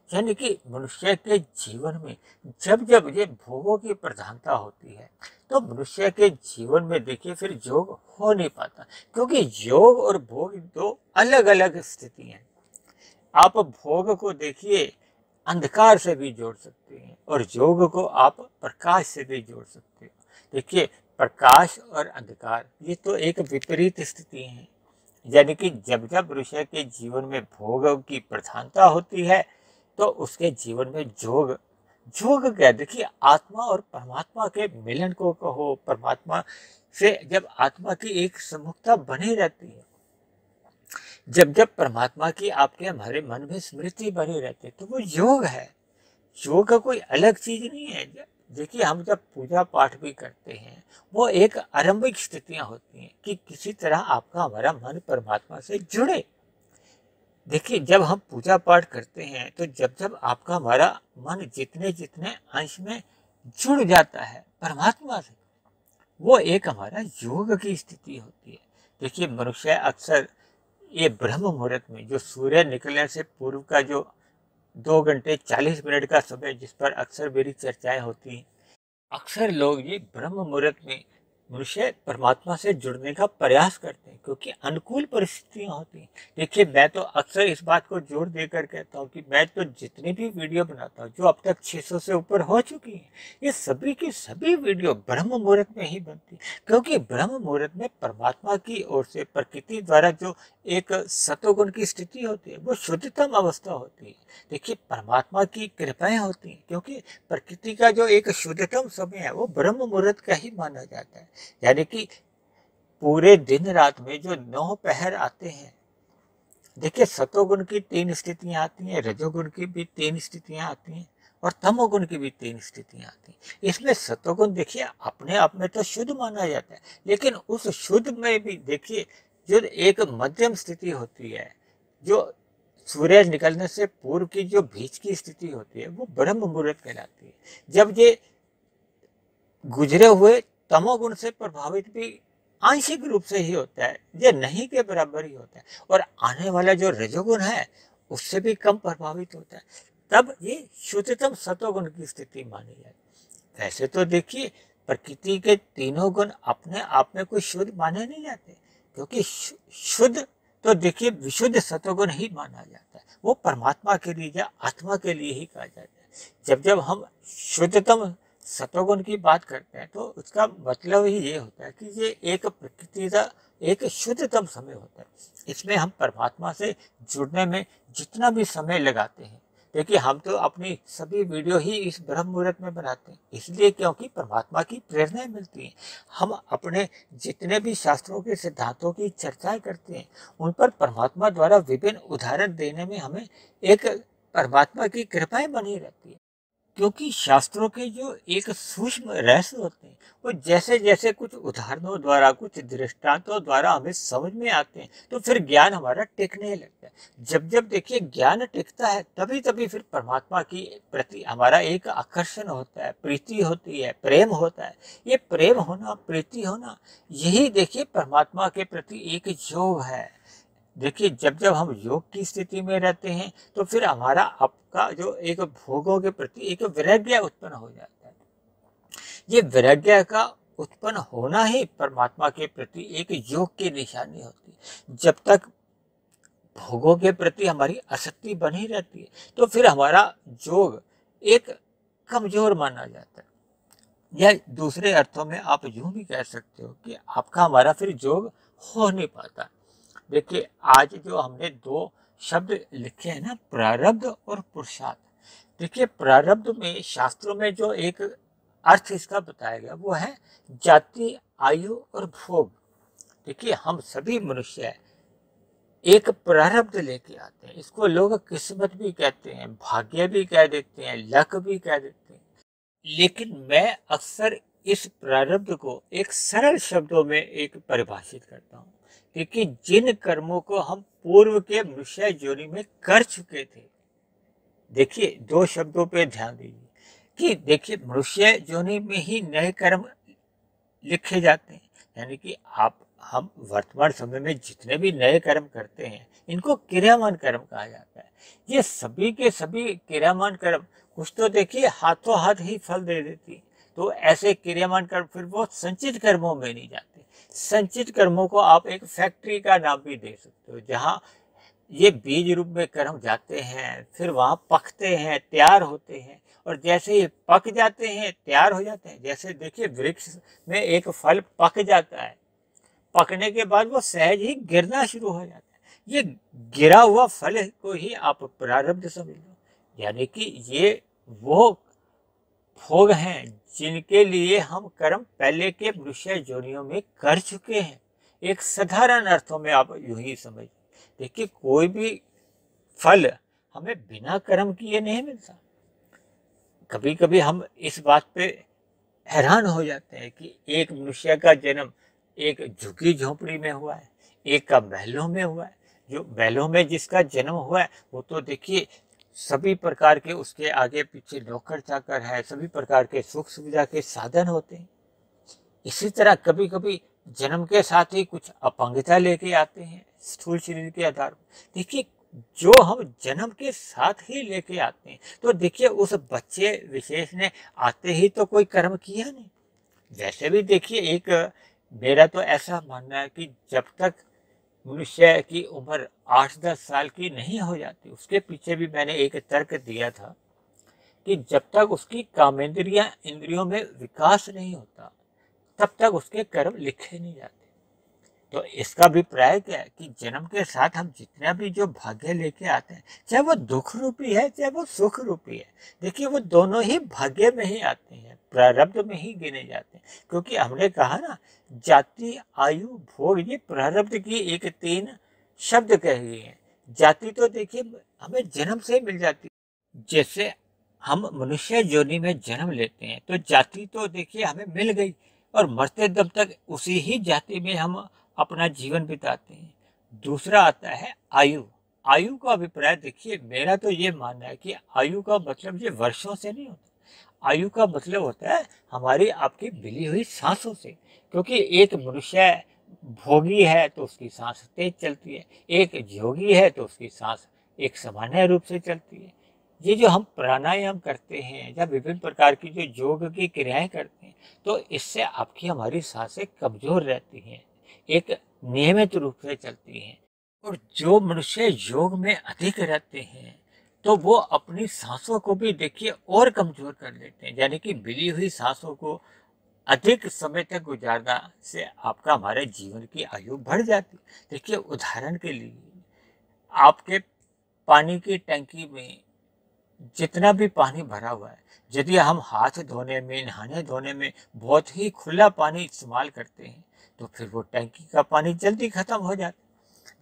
यानी कि मनुष्य के जीवन में जब जब ये भोगों की प्रधानता होती है तो मनुष्य के जीवन में देखिए फिर योग हो नहीं पाता, क्योंकि योग और भोग दो अलग अलग स्थिति हैं। आप भोग को देखिए अंधकार से भी जोड़ सकते हैं और योग को आप प्रकाश से भी जोड़ सकते हो। देखिए प्रकाश और अंधकार ये तो एक विपरीत स्थिति है। यानी कि जब जब मनुष्य के जीवन में भोग की प्रधानता होती है तो उसके जीवन में योग, योग क्या, देखिए आत्मा और परमात्मा के मिलन को कहो, परमात्मा से जब आत्मा की एक सम्मुखता बनी रहती है, जब जब परमात्मा की आपके हमारे मन में स्मृति बनी रहती है तो वो योग है। योग का कोई अलग चीज नहीं है। देखिए हम जब पूजा पाठ भी करते हैं वो एक आरंभिक स्थितियां होती हैं कि किसी तरह आपका हमारा मन परमात्मा से जुड़े। देखिए जब हम पूजा पाठ करते हैं तो जब जब आपका हमारा मन जितने जितने अंश में जुड़ जाता है परमात्मा से, वो एक हमारा योग की स्थिति होती है। देखिए मनुष्य अक्सर ये ब्रह्म मुहूर्त में जो सूर्य निकलने से पूर्व का जो 2 घंटे 40 मिनट का समय जिस पर अक्सर मेरी चर्चाएं होती हैं, अक्सर लोग ये ब्रह्म मुहूर्त में मनुष्य परमात्मा से जुड़ने का प्रयास करते हैं क्योंकि अनुकूल परिस्थितियां होती हैं। देखिए मैं तो अक्सर इस बात को जोर देकर कहता हूँ कि मैं तो जितनी भी वीडियो बनाता हूँ जो अब तक 600 से ऊपर हो चुकी हैं, ये सभी की सभी वीडियो ब्रह्म मुहूर्त में ही बनती है, क्योंकि ब्रह्म मुहूर्त में परमात्मा की ओर से प्रकृति द्वारा जो एक सतोगुण की स्थिति होती है वो शुद्धतम अवस्था होती है। देखिए परमात्मा की कृपाएं होती हैं क्योंकि प्रकृति का जो एक शुद्धतम समय है वो ब्रह्म मुहूर्त का ही माना जाता है। यानी कि पूरे दिन रात में जो 9 पहर आते हैं, देखिए सतोगुण की 3 स्थितियां आती हैं, रजोगुण की भी 3 स्थितियां आती हैं और तमोगुण की भी 3 स्थितियां आती हैं। इसमें सतोगुण देखिए अपने आप में तो शुद्ध माना जाता है, लेकिन उस शुद्ध में भी देखिए जो एक मध्यम स्थिति होती है, जो सूर्य निकलने से पूर्व की जो बीच की स्थिति होती है वो ब्रह्म मुहूर्त कहलाती है। जब ये गुजरे हुए तमोगुण से प्रभावित भी आंशिक रूप से ही होता है, ये नहीं के बराबर ही होता है, और आने वाला जो रजोगुण है उससे भी कम प्रभावित होता है, तब ये शुद्धतम सतोगुण की स्थिति मानी जाए। वैसे तो देखिए प्रकृति के तीनों गुण अपने आप में कोई शुद्ध माने नहीं जाते, क्योंकि शुद्ध तो देखिए विशुद्ध सतोगुण ही माना जाता है, वो परमात्मा के लिए या आत्मा के लिए ही कहा जाता है। जब जब हम शुद्धतम सतोगुण की बात करते हैं तो उसका मतलब ही ये होता है कि ये एक प्रकृति का एक शुद्धतम समय होता है। इसमें हम परमात्मा से जुड़ने में जितना भी समय लगाते हैं, देखिए हम तो अपनी सभी वीडियो ही इस ब्रह्म मुहूर्त में बनाते हैं, इसलिए क्योंकि परमात्मा की प्रेरणाएं मिलती हैं। हम अपने जितने भी शास्त्रों के सिद्धांतों की चर्चाएं करते हैं उन पर परमात्मा द्वारा विभिन्न उदाहरण देने में हमें एक परमात्मा की कृपाएं बनी रहती है, क्योंकि शास्त्रों के जो एक सूक्ष्म रहस्य होते हैं वो जैसे जैसे कुछ उदाहरणों द्वारा कुछ दृष्टांतों द्वारा हमें समझ में आते हैं तो फिर ज्ञान हमारा टिकने लगता है। जब जब देखिए ज्ञान टिकता है तभी तभी फिर परमात्मा की प्रति हमारा एक आकर्षण होता है, प्रीति होती है, प्रेम होता है। ये प्रेम होना, प्रीति होना, यही देखिए परमात्मा के प्रति एक योग है। देखिए जब जब हम योग की स्थिति में रहते हैं तो फिर हमारा आपका जो एक भोगों के प्रति एक वैराग्य उत्पन्न हो जाता है। ये वैराग्य का उत्पन्न होना ही परमात्मा के प्रति एक योग की निशानी होती है। जब तक भोगों के प्रति हमारी आसक्ति बनी रहती है तो फिर हमारा योग एक कमजोर माना जाता है, या दूसरे अर्थों में आप यूं भी कह सकते हो कि आपका हमारा फिर योग हो नहीं पाता। देखिए आज जो हमने 2 शब्द लिखे हैं ना, प्रारब्ध और पुरुषार्थ। देखिए प्रारब्ध में शास्त्रों में जो एक अर्थ इसका बताया गया वो है जाति, आयु और भोग। देखिए हम सभी मनुष्य एक प्रारब्ध लेके आते हैं, इसको लोग किस्मत भी कहते हैं, भाग्य भी कह देते हैं, लक भी कह देते हैं, लेकिन मैं अक्सर इस प्रारब्ध को एक सरल शब्दों में एक परिभाषित करता हूँ, क्योंकि जिन कर्मों को हम पूर्व के मनुष्य योनि में कर चुके थे। देखिए 2 शब्दों पे ध्यान दीजिए कि देखिए मनुष्य योनि में ही नए कर्म लिखे जाते हैं, यानी कि आप हम वर्तमान समय में जितने भी नए कर्म करते हैं, इनको क्रियामान कर्म कहा जाता है। ये सभी के सभी क्रियामान कर्म कुछ तो देखिए हाथों हाथ ही फल दे देती है। तो ऐसे क्रियामान कर्म फिर वो संचित कर्मों में नहीं जाते। संचित कर्मों को आप एक फैक्ट्री का नाम भी दे सकते हो, जहाँ ये बीज रूप में कर्म जाते हैं, फिर वहाँ पकते हैं, तैयार होते हैं, और जैसे ये पक जाते हैं, तैयार हो जाते हैं, जैसे देखिए वृक्ष में एक फल पक जाता है, पकने के बाद वो सहज ही गिरना शुरू हो जाता है। ये गिरा हुआ फल को ही आप प्रारब्ध समझ लो, यानी कि ये वो भोग हैं जिनके लिए हम कर्म पहले के मनुष्य योनियों में कर चुके हैं। एक साधारण अर्थों में आप यूं ही समझ, देखिए कोई भी फल हमें बिना कर्म किए नहीं मिलता। कभी कभी हम इस बात पे हैरान हो जाते हैं कि एक मनुष्य का जन्म एक झुग्गी झोंपड़ी में हुआ है, एक का महलों में हुआ है। जो महलों में जिसका जन्म हुआ है वो तो देखिए सभी प्रकार के उसके आगे पीछे नौकर चाकर है, सभी प्रकार के सुख सुविधा के साधन होते हैं। इसी तरह कभी कभी जन्म के साथ ही कुछ अपंगता लेके आते हैं स्थूल शरीर के आधार पर। देखिए जो हम जन्म के साथ ही लेके आते हैं, तो देखिए उस बच्चे विशेष ने आते ही तो कोई कर्म किया नहीं। वैसे भी देखिए एक मेरा तो ऐसा मानना है कि जब तक मनुष्य की उम्र 8-10 साल की नहीं हो जाती, उसके पीछे भी मैंने एक तर्क दिया था कि जब तक उसकी कामेंद्रियां इंद्रियों में विकास नहीं होता, तब तक उसके कर्म लिखे नहीं जाते। तो इसका अभिप्राय क्या है कि जन्म के साथ हम जितना भी जो भाग्य लेके आते हैं, चाहे वो दुख रूपी है चाहे वो सुख रूपी है, देखिए वो दोनों ही भाग्य में ही आते हैं, प्रारब्ध में ही गिने जाते हैं। क्योंकि हमने कहा ना, जाति आयु भोग ये प्रारब्ध की एक 3 शब्द कहे हैं। जाति तो देखिए हमें जन्म से मिल जाती है। जैसे हम मनुष्य योनि में जन्म लेते हैं तो जाति तो देखिए हमें मिल गई, और मरते दम तक उसी ही जाति में हम अपना जीवन बिताते हैं। दूसरा आता है आयु। आयु का अभिप्राय देखिए मेरा तो ये मानना है कि आयु का मतलब ये वर्षों से नहीं होता। आयु का मतलब होता है हमारी आपकी मिली हुई सांसों से। क्योंकि एक मनुष्य भोगी है तो उसकी सांस तेज चलती है, एक योगी है तो उसकी सांस एक सामान्य रूप से चलती है। ये जो हम प्राणायाम करते हैं या विभिन्न प्रकार की जो योग की क्रियाएं करते हैं, तो इससे आपकी हमारी सांसें कमजोर रहती हैं, एक नियमित रूप से चलती हैं। और जो मनुष्य योग में अधिक रहते हैं तो वो अपनी सांसों को भी देखिए और कमजोर कर लेते हैं, यानी कि मिली हुई सांसों को अधिक समय तक गुजारना से आपका हमारे जीवन की आयु बढ़ जाती। देखिए उदाहरण के लिए आपके पानी की टंकी में जितना भी पानी भरा हुआ है, यदि हम हाथ धोने में नहाने धोने में बहुत ही खुला पानी इस्तेमाल करते हैं तो फिर वो टंकी का पानी जल्दी खत्म हो जाता है।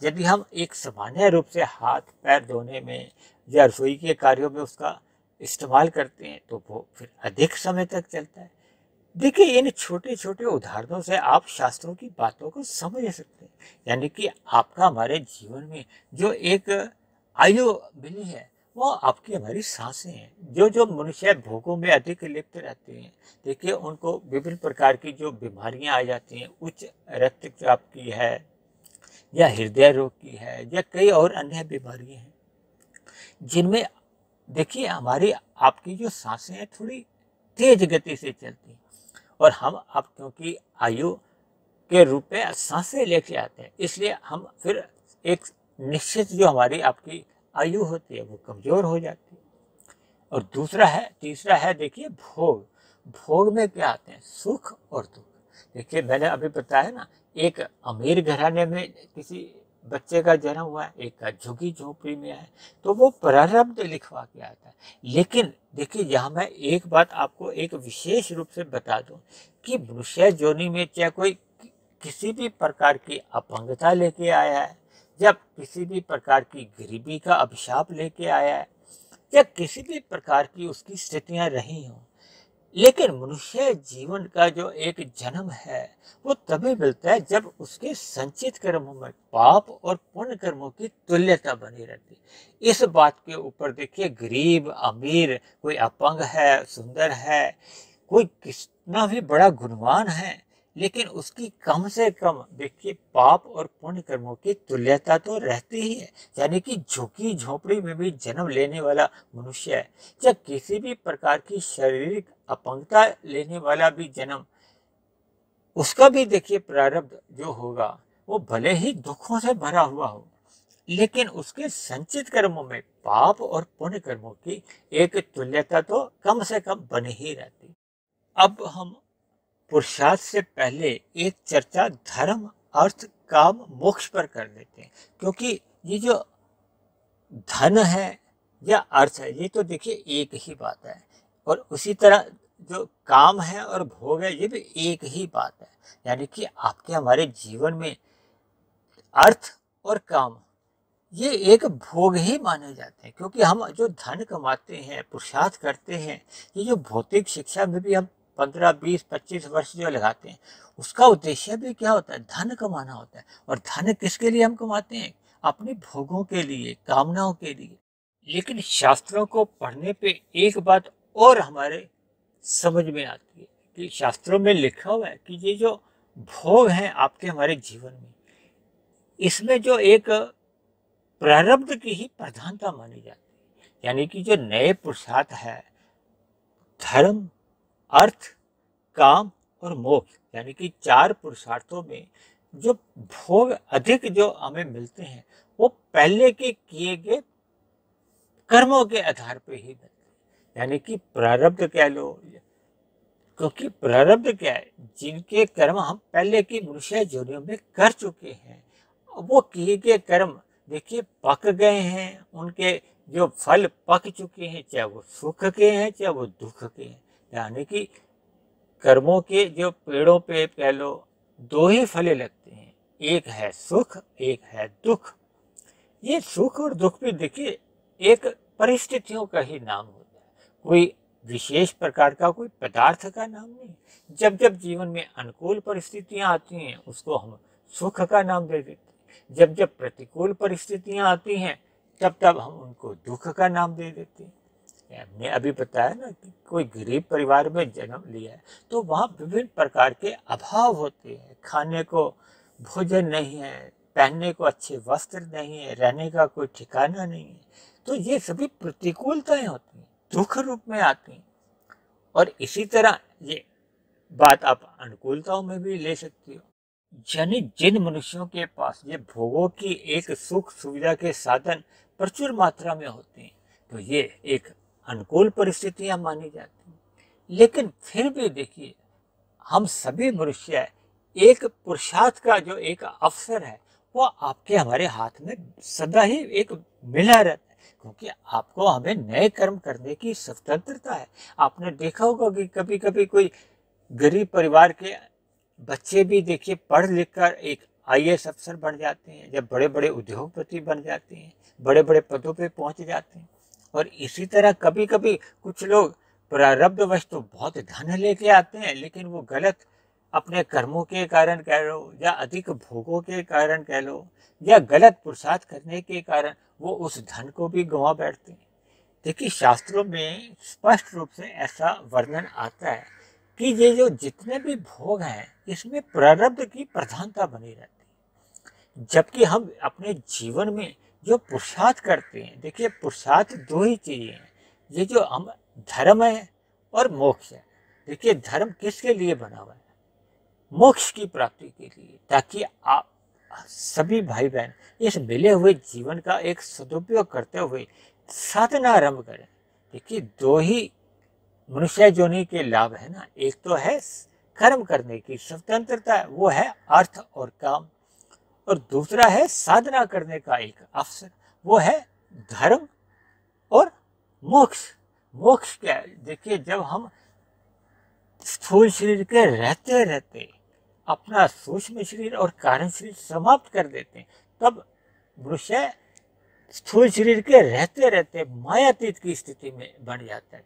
यदि हम एक सामान्य रूप से हाथ पैर धोने में या रसोई के कार्यों में उसका इस्तेमाल करते हैं तो वो फिर अधिक समय तक चलता है। देखिए इन छोटे छोटे उदाहरणों से आप शास्त्रों की बातों को समझ सकते हैं, यानी कि आपका हमारे जीवन में जो एक आयु मिली है वो आपकी हमारी सांसें हैं। जो जो मनुष्य भोगों में अधिक लिप्त रहते हैं, देखिए उनको विभिन्न प्रकार की जो बीमारियां आ जाती हैं, उच्च रक्तचाप की है या हृदय रोग की है या कई और अन्य बीमारियां हैं, जिनमें देखिए हमारी आपकी जो सांसें हैं थोड़ी तेज गति से चलती हैं। और हम आप क्योंकि आयु के रूप में सांसें लेके आते हैं, इसलिए हम फिर एक निश्चित जो हमारी आपकी आयु होती है वो कमजोर हो जाती है। और तीसरा है देखिए भोग। भोग में क्या आते हैं? सुख और दुख। देखिए मैंने अभी बताया ना, एक अमीर घराने में किसी बच्चे का जन्म हुआ है, एक का झुग्गी झोपड़ी में है, तो वो प्रारब्ध लिखवा के आता है। लेकिन देखिए यहाँ मैं एक बात आपको एक विशेष रूप से बता दूं कि मनुष्य योनि में चाहे कोई किसी भी प्रकार की अपंगता लेके आया है, या किसी भी प्रकार की गरीबी का अभिशाप लेके आया है, या किसी भी प्रकार की उसकी स्थितियां रही हों, लेकिन मनुष्य जीवन का जो एक जन्म है वो तभी मिलता है जब उसके संचित कर्मों में पाप और पुण्य कर्मों की तुल्यता बनी रहती है। इस बात के ऊपर देखिए गरीब अमीर, कोई अपंग है सुंदर है, कोई कितना भी बड़ा गुणवान है, लेकिन उसकी कम से कम देखिए पाप और पुण्य कर्मों की तुल्यता तो रहती ही है। यानी कि झुग्गी झोपड़ी में भी जन्म लेने वाला मनुष्य है, या किसी भी प्रकार की शारीरिक अपंगता लेने वाला भी जन्म, उसका भी देखिए प्रारब्ध जो होगा वो भले ही दुखों से भरा हुआ हो, लेकिन उसके संचित कर्मों में पाप और पुण्य कर्मों की एक तुल्यता तो कम से कम बनी ही रहती। अब हम पुरुषार्थ से पहले एक चर्चा धर्म, अर्थ, काम, मोक्ष पर कर लेते हैं, क्योंकि ये जो धन है या अर्थ है ये तो देखिए एक ही बात है, और उसी तरह जो काम है और भोग है ये भी एक ही बात है। यानी कि आपके हमारे जीवन में अर्थ और काम ये एक भोग ही माने जाते हैं, क्योंकि हम जो धन कमाते हैं, पुरुषार्थ करते हैं, ये जो भौतिक शिक्षा में भी हम 15, 20, 25 वर्ष जो लगाते हैं, उसका उद्देश्य भी क्या होता है? धन कमाना होता है। और धन किसके लिए हम कमाते हैं? अपने भोगों के लिए, कामनाओं के लिए। लेकिन शास्त्रों को पढ़ने पे एक बात और हमारे समझ में आती है कि शास्त्रों में लिखा हुआ है कि ये जो भोग हैं आपके हमारे जीवन में, इसमें जो एक प्रारब्ध की ही प्रधानता मानी जाती है। यानी कि जो नए पुरुषार्थ है, धर्म, अर्थ, काम और मोक्ष, यानी कि 4 पुरुषार्थों में जो भोग अधिक जो हमें मिलते हैं वो पहले के किए गए कर्मों के आधार पर ही मिलते हैं। यानी कि प्रारब्ध कह लो, क्योंकि प्रारब्ध क्या है? जिनके कर्म हम पहले की मनुष्य योनियों में कर चुके हैं, वो किए गए कर्म देखिए पक गए हैं, उनके जो फल पक चुके हैं, चाहे वो सुख के हैं चाहे वो दुख के हैं। यानी कि कर्मों के जो पेड़ों पे कह लो 2 ही फल लगते हैं, एक है सुख, एक है दुख। ये सुख और दुख भी देखिए एक परिस्थितियों का ही नाम होता है, कोई विशेष प्रकार का कोई पदार्थ का नाम नहीं। जब जब जीवन में अनुकूल परिस्थितियां आती हैं उसको हम सुख का नाम दे देते हैं, जब जब प्रतिकूल परिस्थितियां आती हैं तब तब हम उनको दुख का नाम दे देते हैं। हमने अभी बताया ना कि कोई गरीब परिवार में जन्म लिया है तो वहाँ विभिन्न प्रकार के अभाव होते हैं, खाने को भोजन नहीं है, पहनने को अच्छे वस्त्र नहीं है, रहने का कोई ठिकाना नहीं है, तो ये सभी प्रतिकूलताएं होती हैं, दुख रूप में आती हैं। और इसी तरह ये बात आप अनुकूलताओं में भी ले सकती हो। यानी जिन मनुष्यों के पास ये भोगों की एक सुख सुविधा के साधन प्रचुर मात्रा में होते हैं तो ये एक अनुकूल परिस्थितियां मानी जाती हैं। लेकिन फिर भी देखिए हम सभी मनुष्य एक पुरुषार्थ का जो एक अवसर है वो आपके हमारे हाथ में सदा ही एक मिला रहता है, क्योंकि आपको हमें नए कर्म करने की स्वतंत्रता है। आपने देखा होगा कि कभी कभी कोई गरीब परिवार के बच्चे भी देखिए पढ़ लिख कर एक IAS अफसर बन जाते हैं, जब बड़े बड़े उद्योगपति बन जाते हैं, बड़े बड़े पदों पे पहुंच जाते हैं। और इसी तरह कभी कभी कुछ लोग प्रारब्धवश तो बहुत धन लेके आते हैं, लेकिन वो गलत अपने कर्मों के कारण कह लो या अधिक भोगों के कारण कह लो या गलत पुरुषार्थ करने के कारण वो उस धन को भी गंवा बैठते हैं। देखिए शास्त्रों में स्पष्ट रूप से ऐसा वर्णन आता है कि ये जो जितने भी भोग हैं इसमें प्रारब्ध की प्रधानता बनी रहती है, जबकि हम अपने जीवन में जो पुरुषार्थ करते हैं, देखिए पुरुषार्थ 2 ही चीजें हैं, ये जो हम धर्म है और मोक्ष है। देखिए धर्म किसके लिए बना हुआ है? मोक्ष की प्राप्ति के लिए, ताकि आप सभी भाई बहन इस मिले हुए जीवन का एक सदुपयोग करते हुए साधना आरंभ करें। देखिए 2 ही मनुष्य योनि के लाभ है ना, एक तो है कर्म करने की स्वतंत्रता, वो है अर्थ और काम, और दूसरा है साधना करने का एक अवसर, वो है धर्म और मोक्ष। मोक्ष क्या है? देखिए जब हम स्थूल शरीर के रहते रहते अपना सूक्ष्म शरीर और कारण शरीर समाप्त कर देते हैं, तब मनुष्य स्थूल शरीर के रहते रहते मायातीत की स्थिति में बन जाता है।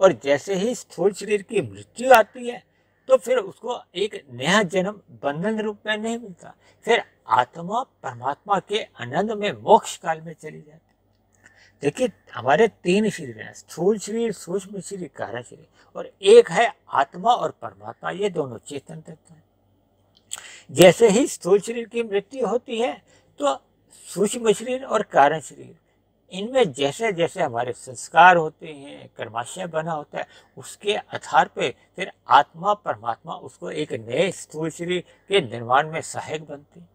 और जैसे ही स्थूल शरीर की मृत्यु आती है तो फिर उसको एक नया जन्म बंधन रूप में नहीं मिलता, फिर आत्मा परमात्मा के आनंद में मोक्ष काल में चली जाती है। देखिए हमारे 3 शरीर हैं, स्थूल शरीर, सूक्ष्म शरीर, कारण शरीर, और एक है आत्मा और परमात्मा, ये दोनों चेतन तत्व हैं। जैसे ही स्थूल शरीर की मृत्यु होती है तो सूक्ष्म शरीर और कारण शरीर, इनमें जैसे जैसे हमारे संस्कार होते हैं, कर्माशय बना होता है, उसके आधार पे फिर आत्मा परमात्मा उसको एक नए स्थूल शरीर के निर्माण में सहायक बनते हैं।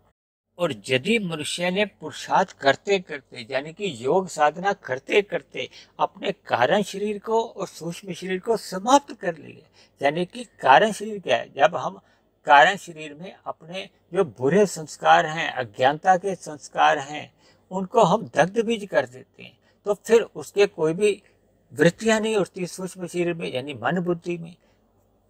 और यदि मनुष्य ने पुरुषार्थ करते करते यानी कि योग साधना करते करते अपने कारण शरीर को और सूक्ष्म शरीर को समाप्त कर लिया, यानी कि कारण शरीर क्या है, जब हम कारण शरीर में अपने जो बुरे संस्कार हैं, अज्ञानता के संस्कार हैं, उनको हम दग्ध बीज कर देते हैं, तो फिर उसके कोई भी वृत्तियां नहीं उठती सूक्ष्म शरीर में यानी मन बुद्धि में,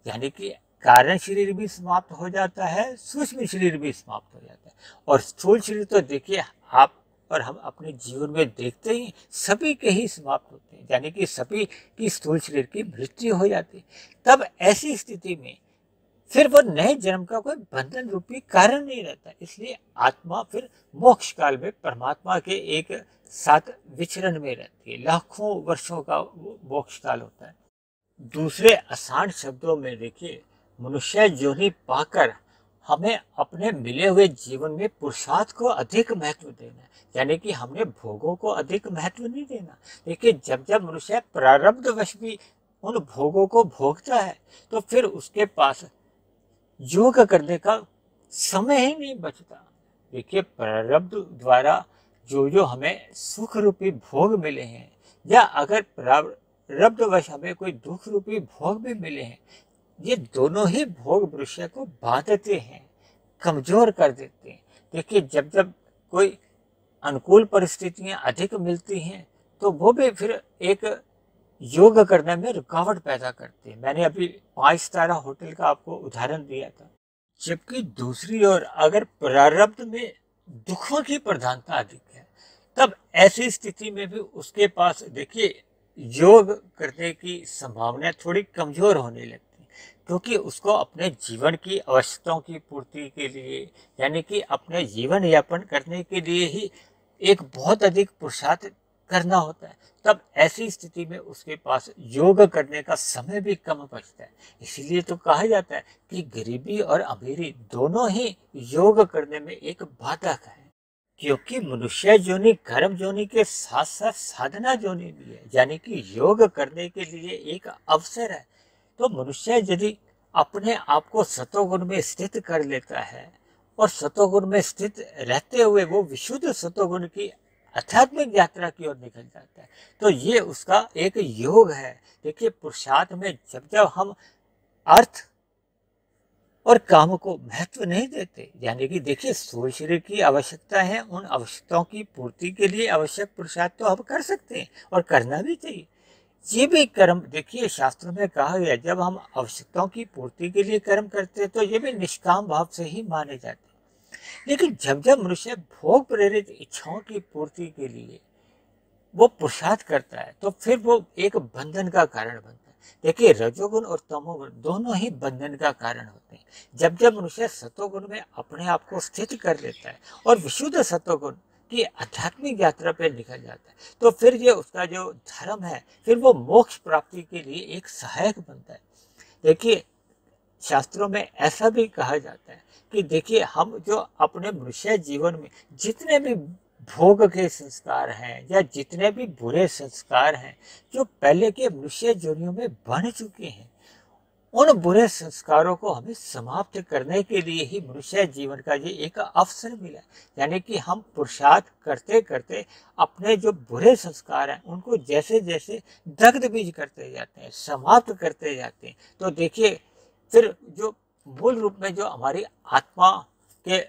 यानी कि कारण शरीर भी समाप्त हो जाता है, सूक्ष्म शरीर भी समाप्त हो जाता है। और स्थूल शरीर तो देखिए आप और हम अपने जीवन में देखते ही सभी के ही समाप्त होते हैं, यानी कि सभी की स्थूल शरीर की मृत्यु हो जाती है। तब ऐसी स्थिति में फिर वो नए जन्म का कोई बंधन रूपी कारण नहीं रहता, इसलिए आत्मा फिर मोक्ष काल में परमात्मा के एक साथ विचरण में रहती है। लाखों वर्षों का वो मोक्ष काल होता है। दूसरे आसान शब्दों में देखिए, मनुष्य योनि पाकर हमें अपने मिले हुए जीवन में पुरुषार्थ को अधिक महत्व देना है, यानी कि हमने भोगों को अधिक महत्व नहीं देना। देखिए जब जब मनुष्य प्रारब्धवश भी उन भोगों को भोगता है तो फिर उसके पास योग करने का समय ही नहीं बचता। देखिए प्रारब्ध द्वारा जो जो हमें सुख रूपी भोग मिले हैं, या अगर प्रारब्धवश हमें कोई दुख रूपी भोग भी मिले हैं, ये दोनों ही भोग मनुष्य को बांधते हैं, कमजोर कर देते हैं। देखिए जब जब कोई अनुकूल परिस्थितियां अधिक मिलती हैं तो वो भी फिर एक योग करने में रुकावट पैदा करते हैं। मैंने अभी 5 तारा होटल का आपको उदाहरण दिया था। जबकि दूसरी ओर अगर प्रारब्ध में दुखों की प्रधानता अधिक है, तब ऐसी स्थिति में भी उसके पास देखिए योग करने की संभावना थोड़ी कमजोर होने लगती है, क्योंकि उसको अपने जीवन की आवश्यकताओं की पूर्ति के लिए यानी कि अपने जीवन यापन करने के लिए ही एक बहुत अधिक पुरुषार्थ करना होता है। तब ऐसी स्थिति में उसके पास योग करने का समय भी कम बचता है। इसीलिए तो कहा जाता है कि गरीबी और अमीरी दोनों ही योग करने में एक बाधक है, क्योंकि मनुष्य जोनि कर्म जोनि के साथ साथ साधना जोनि भी है, यानी कि योग करने के लिए एक अवसर है। तो मनुष्य यदि अपने आप को सतोगुण में स्थित कर लेता है और सतोगुण में स्थित रहते हुए वो विशुद्ध सतोगुण की आध्यात्मिक यात्रा की ओर निकल जाता है, तो ये उसका एक योग है। देखिए पुरुषार्थ में जब जब हम अर्थ और काम को महत्व नहीं देते, यानी कि देखिए स्थूल शरीर की आवश्यकता है, उन आवश्यकताओं की पूर्ति के लिए आवश्यक पुरुषार्थ तो हम कर सकते हैं और करना भी चाहिए। ये भी कर्म देखिए शास्त्रों में कहा गया, जब हम आवश्यकताओं की पूर्ति के लिए कर्म करते हैं तो ये भी निष्काम भाव से ही माने जाते हैं। लेकिन जब जब मनुष्य भोग प्रेरित इच्छाओं की पूर्ति के लिए वो पुरुषार्थ करता है तो फिर वो एक बंधन का कारण बनता है। देखिए रजोगुण और तमोगुण दोनों ही बंधन का कारण होते हैं। जब जब मनुष्य सतोगुण में अपने आप को स्थित कर लेता है और विशुद्ध सतोगुण की आध्यात्मिक यात्रा पर निकल जाता है, तो फिर ये उसका जो धर्म है फिर वो मोक्ष प्राप्ति के लिए एक सहायक बनता है। देखिए शास्त्रों में ऐसा भी कहा जाता है कि देखिए हम जो अपने मनुष्य जीवन में जितने भी भोग के संस्कार हैं या जितने भी बुरे संस्कार हैं जो पहले के मनुष्य योनियों में बन चुके हैं, उन बुरे संस्कारों को हमें समाप्त करने के लिए ही मनुष्य जीवन का ये एक अवसर मिला। यानी कि हम पुरुषार्थ करते करते अपने जो बुरे संस्कार हैं उनको जैसे जैसे दग्ध बीज करते जाते हैं, समाप्त करते जाते हैं, तो देखिए फिर जो मूल रूप में जो हमारी आत्मा के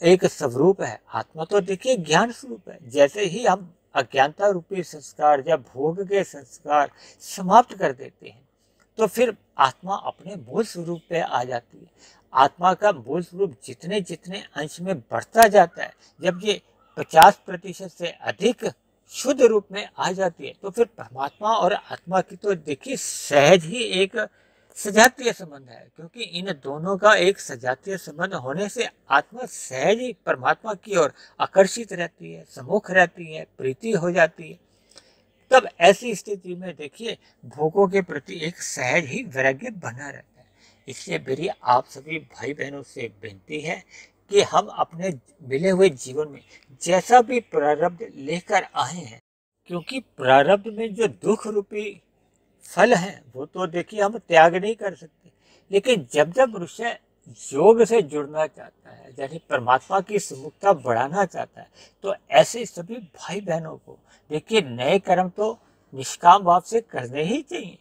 एक स्वरूप है, आत्मा तो देखिए ज्ञान स्वरूप है, जैसे ही हम अज्ञानता रूपी संस्कार या भोग के संस्कार समाप्त कर देते हैं तो फिर आत्मा अपने मूल स्वरूप पे आ जाती है। आत्मा का मूल स्वरूप जितने जितने अंश में बढ़ता जाता है, जब ये 50% से अधिक शुद्ध रूप में आ जाती है तो फिर परमात्मा और आत्मा की तो देखिए सहज ही एक सजातीय संबंध है, क्योंकि इन दोनों का एक सजातीय संबंध होने से आत्मा सहज ही परमात्मा की ओर आकर्षित रहती है, सम्मुख रहती है, प्रीति हो जाती है। तब ऐसी स्थिति में देखिए भोगों के प्रति एक सहज ही वैराग्य बना रहता है। इसलिए मेरी आप सभी भाई बहनों से विनती है कि हम अपने मिले हुए जीवन में जैसा भी प्रारब्ध लेकर आए हैं, क्योंकि प्रारब्ध में जो दुख रूपी फल है वो तो देखिए हम त्याग नहीं कर सकते, लेकिन जब जब मनुष्य योग से जुड़ना चाहता है, यानी परमात्मा की सुमुखता बढ़ाना चाहता है, तो ऐसे सभी भाई बहनों को देखिए नए कर्म तो निष्काम भाव से करने ही चाहिए,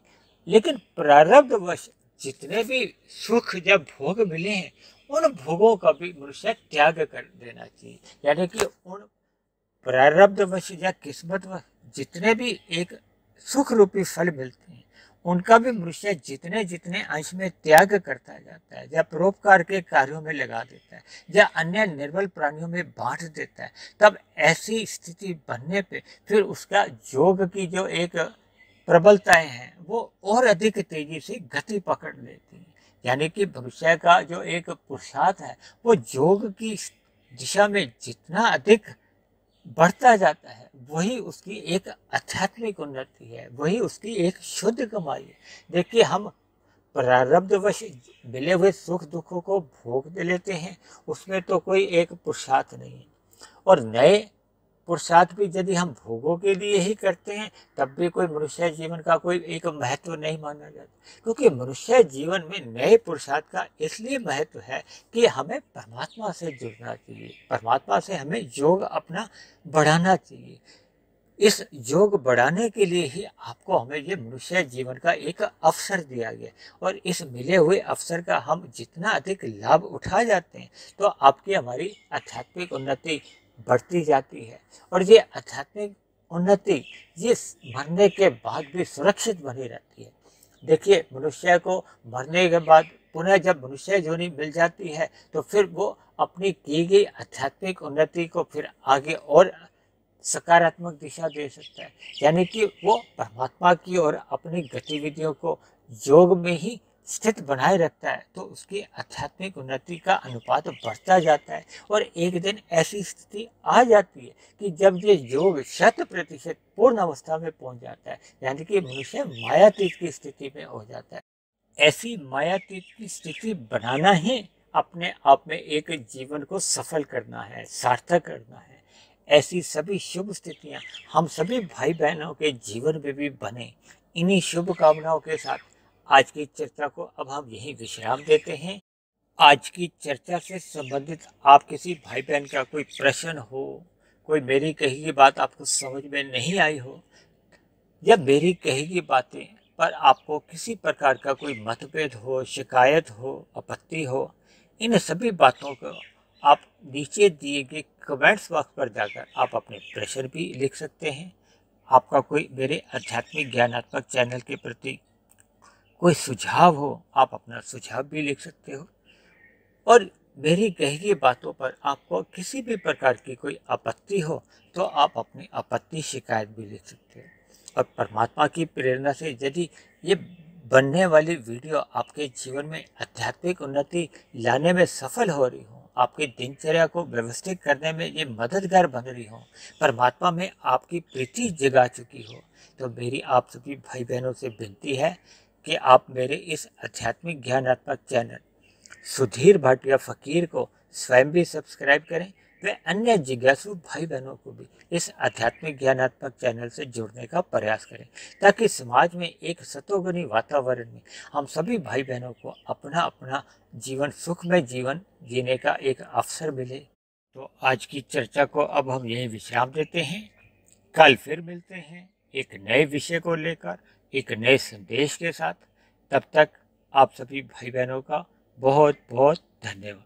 लेकिन प्रारब्धवश जितने भी सुख जब भोग मिले हैं उन भोगों का भी मनुष्य त्याग कर देना चाहिए। यानी कि उन प्रारब्धवश या किस्मतवश जितने भी एक सुख रूपी फल मिलते हैं उनका भी मनुष्य जितने जितने अंश में त्याग करता जाता है या परोपकार के कार्यों में लगा देता है या अन्य निर्बल प्राणियों में बांट देता है, तब ऐसी स्थिति बनने पे फिर उसका योग की जो एक प्रबलताएं हैं वो और अधिक तेजी से गति पकड़ लेती हैं। यानी कि मनुष्य का जो एक पुरुषार्थ है वो योग की दिशा में जितना अधिक बढ़ता जाता है वही उसकी एक आध्यात्मिक उन्नति है, वही उसकी एक शुद्ध कमाई है। देखिए हम प्रारब्धवश मिले हुए सुख दुखों को भोग दे लेते हैं, उसमें तो कोई एक पुरुषार्थ नहीं है, और नए पुरुषार्थ भी यदि हम भोगों के लिए ही करते हैं तब भी कोई मनुष्य जीवन का कोई एक महत्व नहीं माना जाता, क्योंकि मनुष्य जीवन में नए पुरुषार्थ का इसलिए महत्व है कि हमें परमात्मा से जुड़ना चाहिए, परमात्मा से हमें योग अपना बढ़ाना चाहिए। इस योग बढ़ाने के लिए ही आपको हमें ये मनुष्य जीवन का एक अवसर दिया गया, और इस मिले हुए अवसर का हम जितना अधिक लाभ उठा जाते हैं तो आपकी हमारी आध्यात्मिक उन्नति बढ़ती जाती है, और ये आध्यात्मिक उन्नति ये मरने के बाद भी सुरक्षित बनी रहती है। देखिए मनुष्य को मरने के बाद पुनः जब मनुष्य योनि मिल जाती है तो फिर वो अपनी की गई आध्यात्मिक उन्नति को फिर आगे और सकारात्मक दिशा दे सकता है, यानी कि वो परमात्मा की और अपनी गतिविधियों को योग में ही स्थित बनाए रखता है, तो उसकी आध्यात्मिक उन्नति का अनुपात बढ़ता जाता है, और एक दिन ऐसी स्थिति आ जाती है कि जब ये योग 100% पूर्ण अवस्था में पहुंच जाता है, यानी कि मनुष्य मायातीत की स्थिति में हो जाता है। ऐसी मायातीत की स्थिति बनाना ही अपने आप में एक जीवन को सफल करना है, सार्थक करना है। ऐसी सभी शुभ स्थितियां हम सभी भाई बहनों के जीवन में भी बने, इन्हीं शुभ कामनाओं के साथ आज की चर्चा को अब हम यहीं विश्राम देते हैं। आज की चर्चा से संबंधित आप किसी भाई बहन का कोई प्रश्न हो, कोई मेरी कही की बात आपको समझ में नहीं आई हो, या मेरी कही की बातें पर आपको किसी प्रकार का कोई मतभेद हो, शिकायत हो, आपत्ति हो, इन सभी बातों को आप नीचे दिए गए कमेंट्स बॉक्स पर जाकर आप अपने प्रश्न भी लिख सकते हैं। आपका कोई मेरे आध्यात्मिक ज्ञानात्मक चैनल के प्रति कोई सुझाव हो, आप अपना सुझाव भी लिख सकते हो, और मेरी कही गई बातों पर आपको किसी भी प्रकार की कोई आपत्ति हो तो आप अपनी आपत्ति शिकायत भी लिख सकते हो। और परमात्मा की प्रेरणा से यदि ये बनने वाली वीडियो आपके जीवन में आध्यात्मिक उन्नति लाने में सफल हो रही हो, आपकी दिनचर्या को व्यवस्थित करने में ये मददगार बन रही हो, परमात्मा में आपकी प्रीति जगा चुकी हो, तो मेरी आप सभी भाई बहनों से विनती है कि आप मेरे इस आध्यात्मिक ज्ञानात्मक चैनल सुधीर भाटिया फकीर को स्वयं भी सब्सक्राइब करें, वे अन्य जिज्ञासु भाई बहनों को भी इस आध्यात्मिक ज्ञानात्मक चैनल से जुड़ने का प्रयास करें, ताकि समाज में एक सतोगुणी वातावरण में हम सभी भाई बहनों को अपना अपना जीवन सुखमय जीवन जीने का एक अवसर मिले। तो आज की चर्चा को अब हम यही विश्राम देते हैं। कल फिर मिलते हैं एक नए विषय को लेकर, एक नए संदेश के साथ। तब तक आप सभी भाई बहनों का बहुत बहुत धन्यवाद।